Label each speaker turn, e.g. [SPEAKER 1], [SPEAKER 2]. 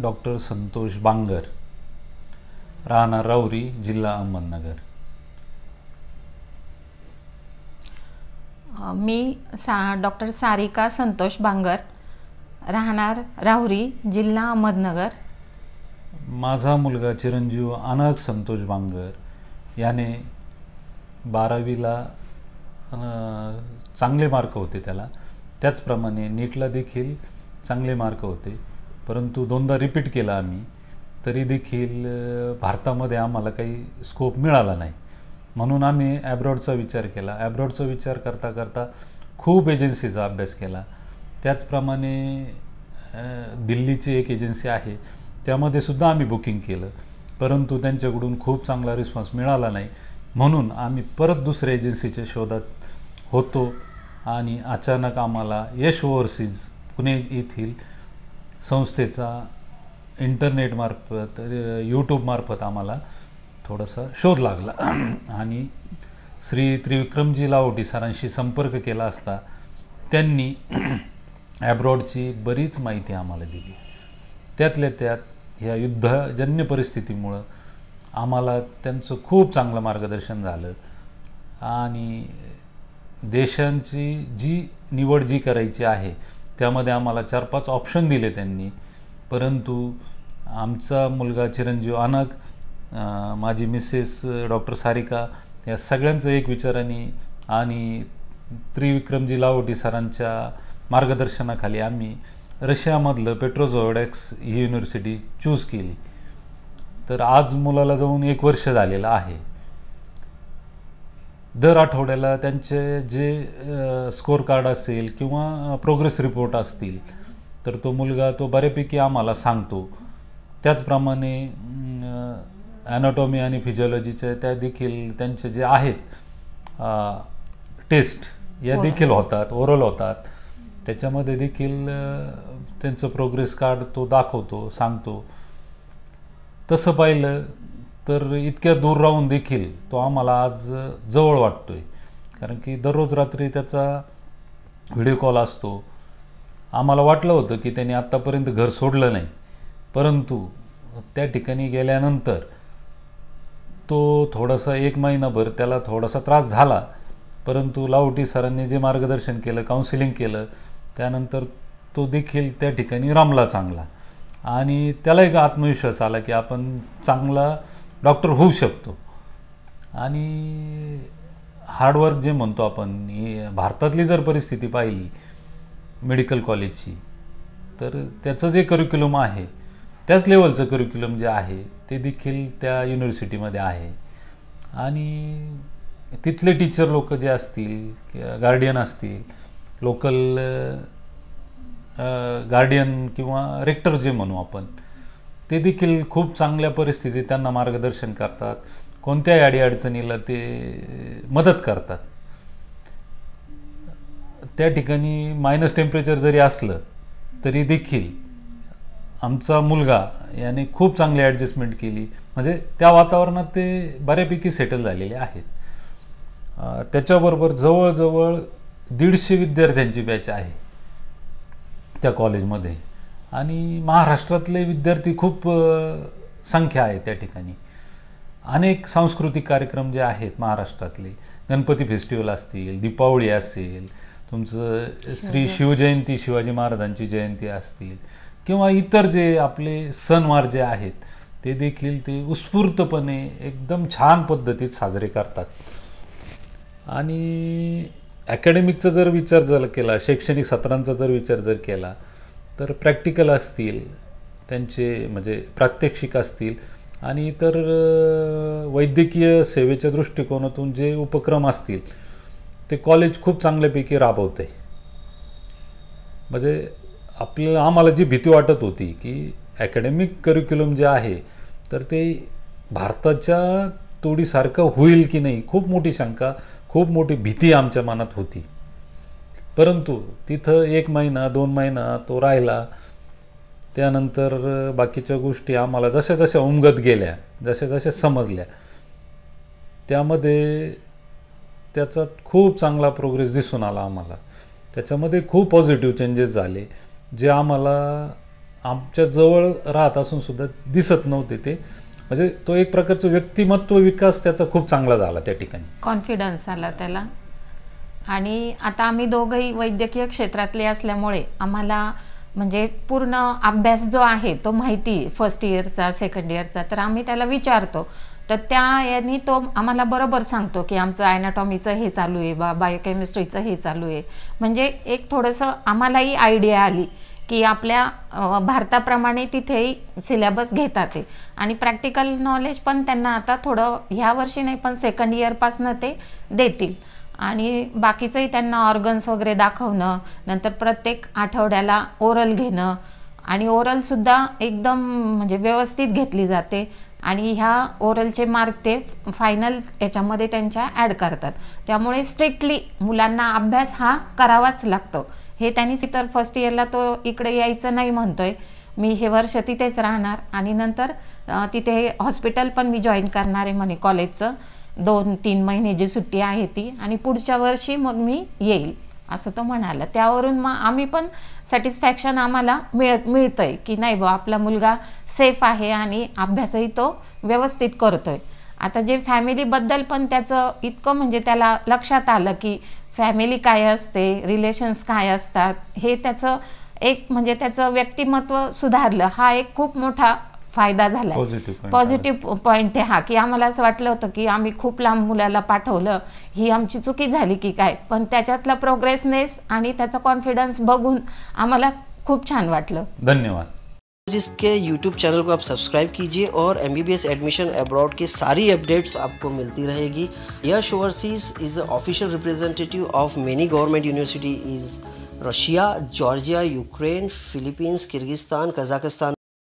[SPEAKER 1] Doctor Santosh Bangar, राहणार राहुरी, जिल्हा अहमदनगर.
[SPEAKER 2] मी doctor Sarika Santosh Bangar, राहणार राहुरी, जिल्हा अहमदनगर.
[SPEAKER 1] माझा मुलगा चिरंजीव अनक संतोष बांगर याने 12वीला चांगले मार्क होते त्याला. त्याचप्रमाणे नीटला देखील चांगले मार्क होते, परंतु 2दा रिपीट केला आम्ही, तरी देखील भारतामध्ये आम्हाला काही स्कोप मिळाला नाही. म्हणून आम्ही ॲब्रॉडचा विचार केला. ॲब्रॉडचा विचार करता करता खूप एजन्सीचा अभ्यास केला. त्याचप्रमाणे दिल्लीची एक एजन्सी आहे, त्यामध्ये सुद्धा आम्ही बुकिंग केलं, परंतु त्यांच्याकडून खूप चांगला रिस्पॉन्स मिळाला नाही. म्हणून आम्ही परत दुसऱ्या एजन्सीच्या शोधात होतो आणि अचानक आम्हाला यश ओव्हरसीज पुणे येथील संस्थेचा इंटरनेटमार्फत यूट्यूबमार्फत आम्हाला थोडासा शोध लागला आणि श्री त्रिविक्रमजी लाहोटी सरांशी संपर्क केला असता त्यांनी ॲब्रॉडची बरीच माहिती आम्हाला दिली. त्यातल्या त्यात ह्या युद्धजन्य परिस्थितीमुळं आम्हाला त्यांचं खूप चांगलं मार्गदर्शन झालं आणि देशांची निवड जी करायची आहे त्यामध्ये आम्हाला 4-5 ऑप्शन दिले त्यांनी. परंतु आमचा मुलगा चिरंजीव अनक, माझी मिसेस डॉक्टर सारिका, या सगळ्यांचं एक विचाराने आणि त्रिविक्रमजी लाहोटी सरांच्या मार्गदर्शनाखाली आम्ही रशियामधलं पेट्रोझोवोडेस्क ही युनिव्हर्सिटी चूज केली. तर आज मुलाला जाऊन 1 वर्ष झालेलं आहे. दर आठवड्याला त्यांचे जे स्कोअर कार्ड असेल किंवा प्रोग्रेस रिपोर्ट असतील तर तो मुलगा बऱ्यापैकी आम्हाला सांगतो. त्याचप्रमाणे ॲनाटॉमी आणि फिजिओलॉजीचे त्या देखील त्यांचे जे आहेत टेस्ट या देखील होतात, ओरल होतात. त्याच्यामध्ये देखील त्यांचं प्रोग्रेस कार्ड तो दाखवतो, सांगतो. तसं पाहिलं तर इतक्या दूर राहून देखील तो आम्हाला आज जवळ वाटतो आहे, कारण की दररोज रात्री त्याचा व्हिडिओ कॉल असतो. आम्हाला वाटलं होतं की त्यांनी आत्तापर्यंत घर सोडलं नाही, परंतु त्या ठिकाणी गेल्यानंतर तो थोडासा 1 महिनाभर त्याला थोडासा त्रास झाला, परंतु लाहोटी सरांनी जे मार्गदर्शन केलं, काउन्सिलिंग केलं, त्यानंतर तो देखील त्या ठिकाणी रमला चांगला आणि त्याला एक आत्मविश्वास आला की आपण चांगला डॉक्टर होऊ शकतो. आणि हार्डवर्क जे म्हणतो आपण, भारतातली जर परिस्थिती पाहिली मेडिकल कॉलेजची, तर त्याचं जे करिक्युलम आहे त्याच लेवलचं करिक्युलम जे आहे ते देखील त्या युनिव्हर्सिटीमध्ये आहे. आणि तिथले टीचर लोक जे असतील, गार्डियन असतील, लोकल गार्डियन किंवा रेक्टर जे म्हणू आपण, ते देखील खूप चांगल्या परिस्थितीत त्यांना मार्गदर्शन करतात. कोणत्याही अडीअडचणीला ते मदत करतात. त्या ठिकाणी मायनस टेम्परेचर जरी असलं तरी देखील आमचा मुलगा याने खूप चांगली ॲडजस्टमेंट केली. म्हणजे त्या वातावरणात ते बऱ्यापैकी सेटल झालेले आहेत. त्याच्याबरोबर जवळजवळ 150 विद्यार्थ्यांची बॅच आहे त्या कॉलेजमध्ये आणि महाराष्ट्रातले विद्यार्थी खूप संख्या आहे त्या ठिकाणी. अनेक सांस्कृतिक कार्यक्रम जे आहेत महाराष्ट्रातले, गणपती फेस्टिवल असतील, दीपावली असेल, तुमचं श्री शिवजयंती, शिवाजी महाराजांची जयंती असतील किंवा इतर जे आपले सणवार जे आहेत ते देखील ते उत्स्फूर्तपणे एकदम छान पद्धतीत साजरे करतात. आणि ॲकॅडमिकचा जर विचार जर केला, शैक्षणिक सत्रांचा जर विचार जर केला, तर प्रॅक्टिकल असतील त्यांचे, म्हणजे प्रात्यक्षिक असतील आणि इतर वैद्यकीय सेवेच्या दृष्टिकोनातून जे उपक्रम असतील ते कॉलेज खूप चांगल्यापैकी राबवते. म्हणजे आम्हाला जी भीती वाटत होती की ॲकॅडमिक करिक्युलम जे आहे तर ते भारताच्या तोडीसारखं होईल की नाही, खूप मोठी शंका, खूप मोठी भीती आमच्या मनात होती. परंतु तिथं 1 महिना 2 महिना तो राहिला. त्यानंतर बाकीच्या गोष्टी आम्हाला जशा जशा उमगत गेल्या, जशा जशा समजल्या, त्यामध्ये त्याचा खूप चांगला प्रोग्रेस दिसून आला आम्हाला. त्याच्यामध्ये खूप पॉझिटिव्ह चेंजेस झाले जे आम्हाला आमच्या जवळ राहत असून सुद्धा दिसत नव्हते ते. म्हणजे तो एक प्रकारचं व्यक्तिमत्व विकास त्याचा खूप चांगला झाला त्या ठिकाणी,
[SPEAKER 2] कॉन्फिडन्स आला त्याला. आणि आता आम्ही दोघंही वैद्यकीय क्षेत्रातले असल्यामुळे आम्हाला म्हणजे पूर्ण अभ्यास जो आहे तो माहिती फर्स्ट इयरचा सेकंड इयरचा, तर आम्ही त्याला विचारतो, तर त्या यांनी तो आम्हाला बरोबर सांगतो की आमचं ॲनाटॉमीचं हे चालू आहे बा, बायोकेमिस्ट्रीचं हे चालू आहे. म्हणजे एक थोडंसं आम्हालाही आयडिया आली की आपल्या भारताप्रमाणे तिथेही सिलेबस घेतात ते, आणि प्रॅक्टिकल नॉलेज पण त्यांना आता थोडं ह्या वर्षी नाही पण सेकंड इयरपासनं ते देतील. आणि बाकीचंही त्यांना ऑर्गन्स वगैरे दाखवणं, नंतर प्रत्येक आठवड्याला ओरल घेणं, आणि ओरलसुद्धा एकदम म्हणजे व्यवस्थित घेतली जाते, आणि ह्या ओरलचे मार्क ते फायनल याच्यामध्ये त्यांच्या ॲड करतात. त्यामुळे स्ट्रिक्टली मुलांना अभ्यास हा करावाच लागतो. हे त्यांनी तर फर्स्ट इयरला तो इकडे यायचं नाही म्हणतोय, मी हे वर्ष तिथेच राहणार आणि नंतर तिथे हॉस्पिटल पण मी जॉईन करणार आहे म्हणे कॉलेजचं, 2-3 महिन्याची सुट्टी आहे ती, आणि पुढच्या वर्षी मग मी येईल असं तो म्हणाला. त्यावरून मग आम्ही पण सॅटिस्फॅक्शन आम्हाला मिळतंय की नाही बा आपला मुलगा सेफ आहे आणि अभ्यासही तो व्यवस्थित करतोय. आता जे फॅमिलीबद्दल पण त्याचं इतकं म्हणजे त्याला लक्षात आलं की फॅमिली काय असते, रिलेशन्स काय असतात, हे त्याचं एक म्हणजे त्याचं व्यक्तिमत्व सुधारलं. हा एक खूप मोठा फायदा झाला, पॉझिटिव्ह पॉईंट आहे हा. की आम्हाला असं वाटलं होतं की आम्ही खूप लांब मुलाला पाठवलं, ही आमची चुकी झाली की काय, पण त्याच्यातला प्रोग्रेसनेस आणि त्याचा कॉन्फिडन्स बघून आम्हाला खूप छान वाटलं.
[SPEAKER 1] धन्यवाद.
[SPEAKER 3] जिसके YouTube चैनल को आप सब्सक्राइब कीजिए और MBBS एडमिशन अब्रॉड की सारी अपडेट्स आपको मिलती रहेगी. Yash overseas is a official representative of many government university is Russia, Georgia, Ukraine, Philippines, Kyrgyzstan, Kazakhstan